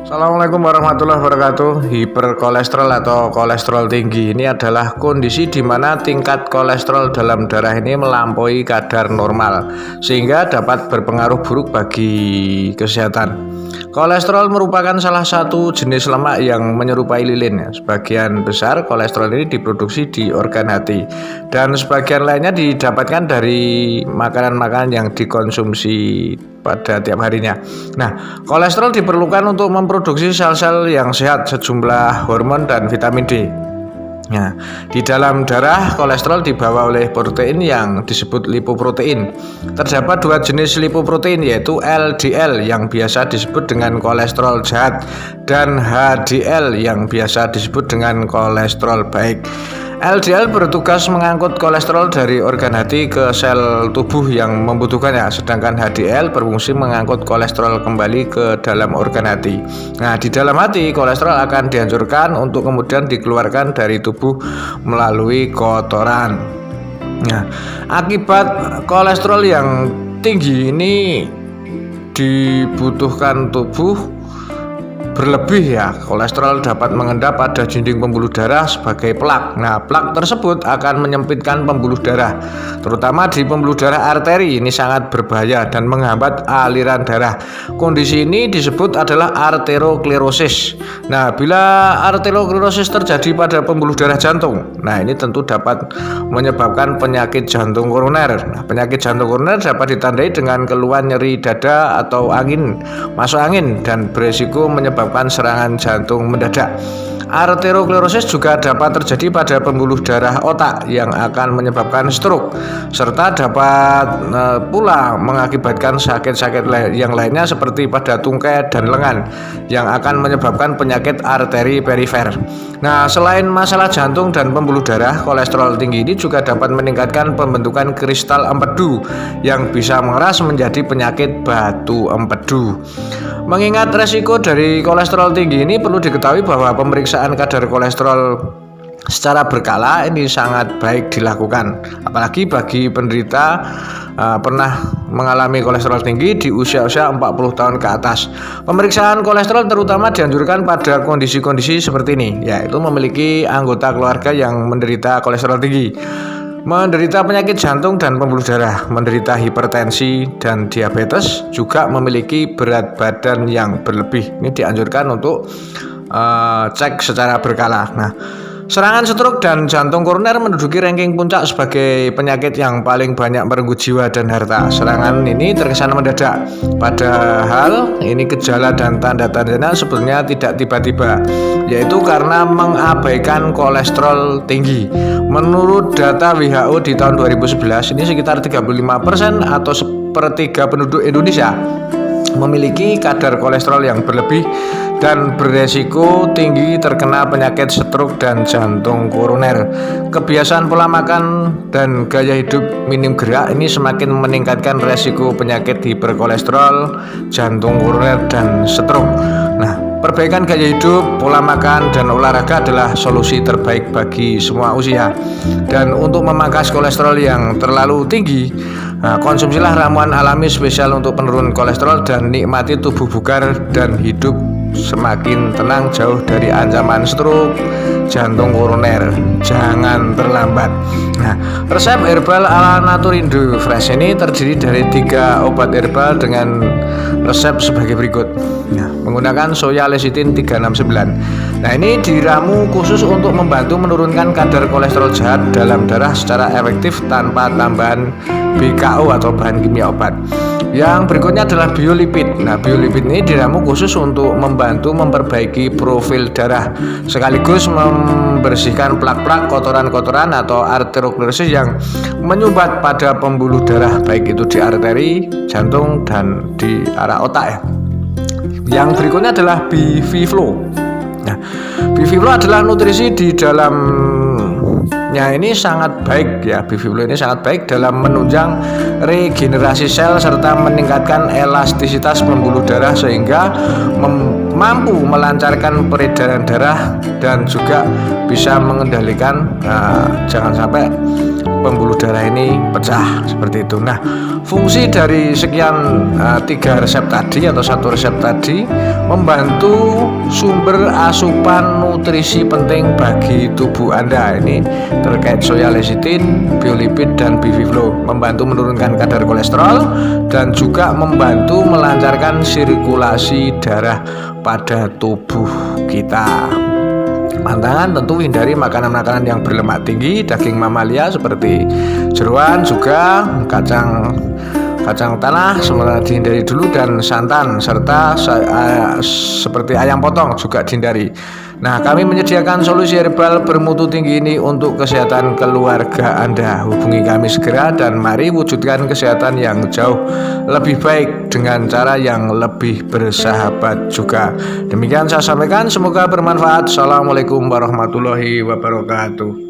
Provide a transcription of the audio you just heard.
Assalamualaikum warahmatullahi wabarakatuh. Hiperkolesterol atau kolesterol tinggi ini adalah kondisi di mana tingkat kolesterol dalam darah ini melampaui kadar normal sehingga dapat berpengaruh buruk bagi kesehatan. Kolesterol merupakan salah satu jenis lemak yang menyerupai lilin. Sebagian besar kolesterol ini diproduksi di organ hati dan sebagian lainnya didapatkan dari makanan-makanan yang dikonsumsi pada tiap harinya. Nah, kolesterol diperlukan untuk memproduksi sel-sel yang sehat, sejumlah hormon dan vitamin D. Nah, di dalam darah kolesterol dibawa oleh protein yang disebut lipoprotein. Terdapat dua jenis lipoprotein yaitu LDL yang biasa disebut dengan kolesterol jahat dan HDL yang biasa disebut dengan kolesterol baik. LDL bertugas mengangkut kolesterol dari organ hati ke sel tubuh yang membutuhkannya, sedangkan HDL berfungsi mengangkut kolesterol kembali ke dalam organ hati. Nah, di dalam hati kolesterol akan dihancurkan untuk kemudian dikeluarkan dari tubuh melalui kotoran. Nah, akibat kolesterol yang tinggi ini dibutuhkan tubuh berlebih ya, kolesterol dapat mengendap pada dinding pembuluh darah sebagai plak. Nah, plak tersebut akan menyempitkan pembuluh darah, terutama di pembuluh darah arteri. Ini sangat berbahaya dan menghambat aliran darah. Kondisi ini disebut adalah arteroklerosis. Nah, bila arteroklerosis terjadi pada pembuluh darah jantung, nah ini tentu dapat menyebabkan penyakit jantung koroner. Nah, penyakit jantung koroner dapat ditandai dengan keluhan nyeri dada atau masuk angin dan beresiko menyebabkan serangan jantung mendadak. Arteroklerosis juga dapat terjadi pada pembuluh darah otak yang akan menyebabkan stroke serta dapat pula mengakibatkan sakit-sakit yang lainnya seperti pada tungkai dan lengan yang akan menyebabkan penyakit arteri perifer. Nah, selain masalah jantung dan pembuluh darah, kolesterol tinggi ini juga dapat meningkatkan pembentukan kristal empedu yang bisa mengeras menjadi penyakit batu empedu. Mengingat resiko dari kolesterol tinggi ini, perlu diketahui bahwa pemeriksaan kadar kolesterol secara berkala ini sangat baik dilakukan, apalagi bagi penderita pernah mengalami kolesterol tinggi di usia-usia 40 tahun ke atas. Pemeriksaan kolesterol terutama dianjurkan pada kondisi-kondisi seperti ini, yaitu memiliki anggota keluarga yang menderita kolesterol tinggi, menderita penyakit jantung dan pembuluh darah, menderita hipertensi dan diabetes, juga memiliki berat badan yang berlebih. Ini dianjurkan untuk cek secara berkala. Nah, serangan stroke dan jantung koroner menduduki ranking puncak sebagai penyakit yang paling banyak merenggut jiwa dan harta. Serangan ini terkesan mendadak, padahal ini gejala dan tanda-tandanya sebetulnya tidak tiba-tiba, yaitu karena mengabaikan kolesterol tinggi. Menurut data WHO di tahun 2011, ini sekitar 35% atau sepertiga penduduk Indonesia memiliki kadar kolesterol yang berlebih dan beresiko tinggi terkena penyakit stroke dan jantung koroner. Kebiasaan pola makan dan gaya hidup minim gerak ini semakin meningkatkan resiko penyakit hiperkolesterol, jantung koroner, dan stroke. Nah, perbaikan gaya hidup, pola makan, dan olahraga adalah solusi terbaik bagi semua usia. Dan untuk memangkas kolesterol yang terlalu tinggi, konsumsilah ramuan alami spesial untuk penurun kolesterol dan nikmati tubuh bugar dan hidup semakin tenang, jauh dari ancaman stroke, jantung koroner. Jangan terlambat. Nah, resep herbal ala Naturindo Fresh ini terdiri dari 3 obat herbal dengan resep sebagai berikut. Nah, menggunakan soya lecithin 369. Nah, ini diramu khusus untuk membantu menurunkan kadar kolesterol jahat dalam darah secara efektif tanpa tambahan BKO atau bahan kimia obat. Yang berikutnya adalah biolipid. Nah, biolipid ini diramu khusus untuk membantu memperbaiki profil darah sekaligus membersihkan plak-plak, kotoran-kotoran atau arteroklerosis yang menyumbat pada pembuluh darah, baik itu di arteri, jantung, dan di arah otak ya. Yang berikutnya adalah Biviflow. Nah, Biviflow adalah nutrisi di dalamnya ini sangat baik ya. Biviflow ini sangat baik dalam menunjang regenerasi sel serta meningkatkan elastisitas pembuluh darah sehingga mampu melancarkan peredaran darah dan juga bisa mengendalikan jangan sampai pembuluh darah ini pecah seperti itu. Nah, fungsi dari sekian 3 resep tadi atau 1 resep tadi membantu sumber asupan nutrisi penting bagi tubuh Anda. Ini terkait soya lecithin, biolipid dan biviflow, membantu menurunkan kadar kolesterol dan juga membantu melancarkan sirkulasi darah pada tubuh kita. Pantangan tentu hindari makanan-makanan yang berlemak tinggi, daging mamalia seperti jeroan, juga kacang tanah semuanya dihindari dulu, dan santan serta seperti ayam potong juga dihindari. Nah, kami menyediakan solusi herbal bermutu tinggi ini untuk kesehatan keluarga Anda. Hubungi kami segera dan mari wujudkan kesehatan yang jauh lebih baik dengan cara yang lebih bersahabat juga. Demikian saya sampaikan, semoga bermanfaat. Assalamualaikum warahmatullahi wabarakatuh.